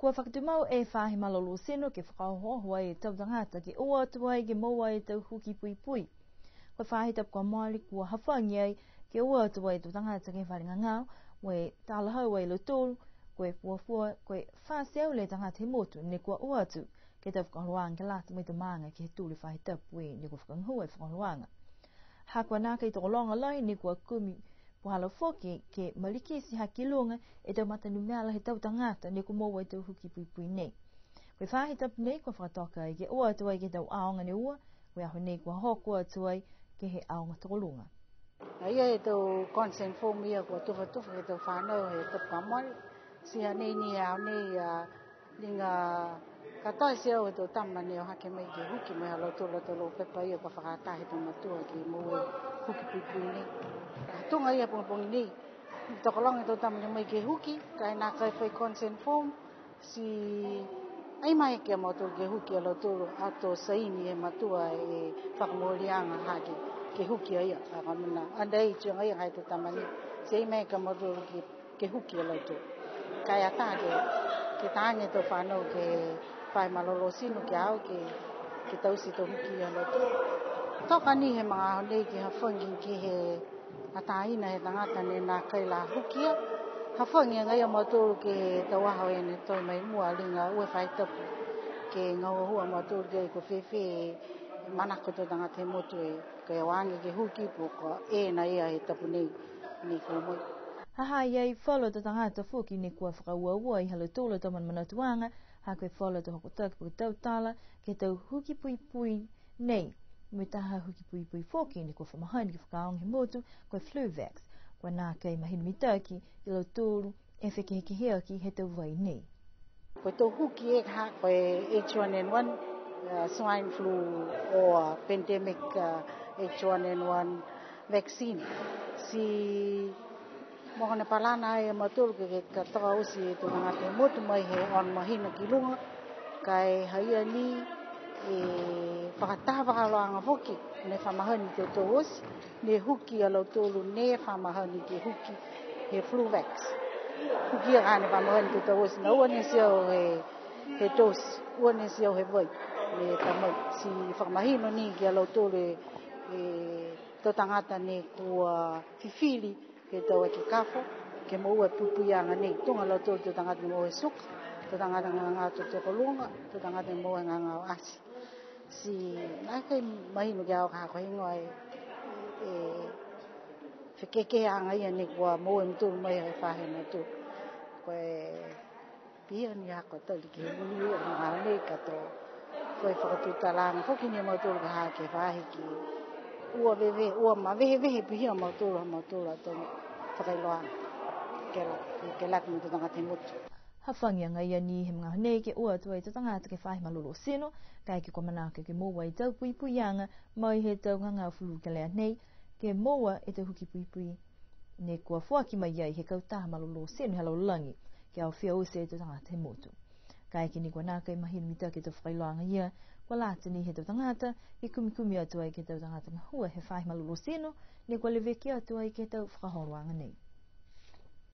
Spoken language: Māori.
Kua whakatumau e whahi malolo seno ke whakahohoa e tau tangata ke oa tua ke moa e tau huki pui pui. Kua whahi tap kua moali kua hawhangi ai ke oa tua e tau tangata ke wharinga ngau we talahau e lo tolu koe fuafua koe whaseu le tangata he motu ne kua oa atu ke tau whakahoanga ke lata mai te maanga ke he tūle whahi tapu e ne kua whakangahua e whakahoanga. Hakua nāka i toko longa lai ne kua kumi puhala foki ke maliki si haki lunga e tau matanu meala he tau tangata ne ku moa e tau huki pui pui nei. Koe whahi tapu nei kua whakatoka i ke oa tuai ke tau aonga ne ua, koe aho nei kua hoko atuai ke he aonga toko lunga. Ia e tau consent form ia kua tufa tufa ke tau whanau he tapu kamari. Siha nei ni au nei linga katoa si au e tau tamani o hake mai ke huki mai halo tula talo pepa ia kua whakatahi tau matua ke moa huki pui pui nei. Tunga ia pungi nei. Toko longa tau tamani mai ke huki, kai nā kai whai consent form, si ai mai ke matua ke huki alo tulu ato saini e matua e whakamorianga hake ke huki ia. Underage yung ia kai tau tamani, si ai mai ke matua ke huki alo tulu. Kai ata ke tānge tau whanau ke whai malolo sino ke au ke tau si tau huki alo tulu. Toka ni he mga honei ki hawhangi ki he ataina he tangata ne nā kai la hukia. Hawhangi ngai o maturu ke tau aho e ne toi mai mua linga ue whai tapu. Ke ngau hua maturu ke ko whewhe manako tau tangata he motu e ke wangi ke huki po ko e na ia he tapu nei ni ko moi. Haha iei whalo tau tangata fuki ne kua whakauaua i halo tūla tau man manatuanga, ha koe whalo tau hokotaka po tau tala ke tau huki pui pui nei. Mui taha huki pui pui foki ni kua whamahani ki whakaong he motu koe Fluvax, kua nā kei mahinu mitaki i lo tūru e whekeheke heaki he tau vai nei. Koe tau huki e ha koe H1N1 swine flu or pandemic H1N1 vaccine. Si mohona palana e matulu ke katoa usi e tu ngate motu mai he on mahina ki lunga kai haia ni e whakataha whakaloanga hoki ne whamahani te tōs ne huki alo tōlu ne whamahani ke huki he Fluvax. Huki a kāne whamahani te tōs na ua ne siau he tōs, ua ne siau he vai ne tamai. Si whakamahino ni ki alo tōlu e tō tangata ne kua whiwhiri ke tau e ki kafo, ke maua pupuianga nei. Tunga alo tōlu tō tangata mo e suka, tō tangata ngā tō tōko lunga, tō tangata mo e ngā asi. Si nā kai mahinu ki au kako hingoa e whekeke anga ia ne kua mo e mturu mai e whahe mturu. Koe pia ni hako tali ki hui o ngā nei kato koe whakatuta langa. Whoki ni mturu ka hake whahe ki ua vewe, ua ma vehe vehe pihia mturu atonu whakailoanga. Ke laki mtu tangata mutu. Hawhangia ngai ani he mga honei ke ua tua i te tangata ke whahi malolo seno, kai ke kua manaka ke moa i tau pui pui anga, mai he tau ngangau fulu ke lea nei, ke moa e tau huki pui pui. Ne kua whuaki mai ai he kautaha malolo seno halo langi, ke au whia ose e te tangata he motu. Kai ke ni kua naka i mahinu mita ke tau whakailoanga ia, kua lata ni he tau tangata, ke kumikumi atua i ke tau tangata ngahua he whahi malolo seno, ne kua leveki atua i ke tau whakahoroanga nei.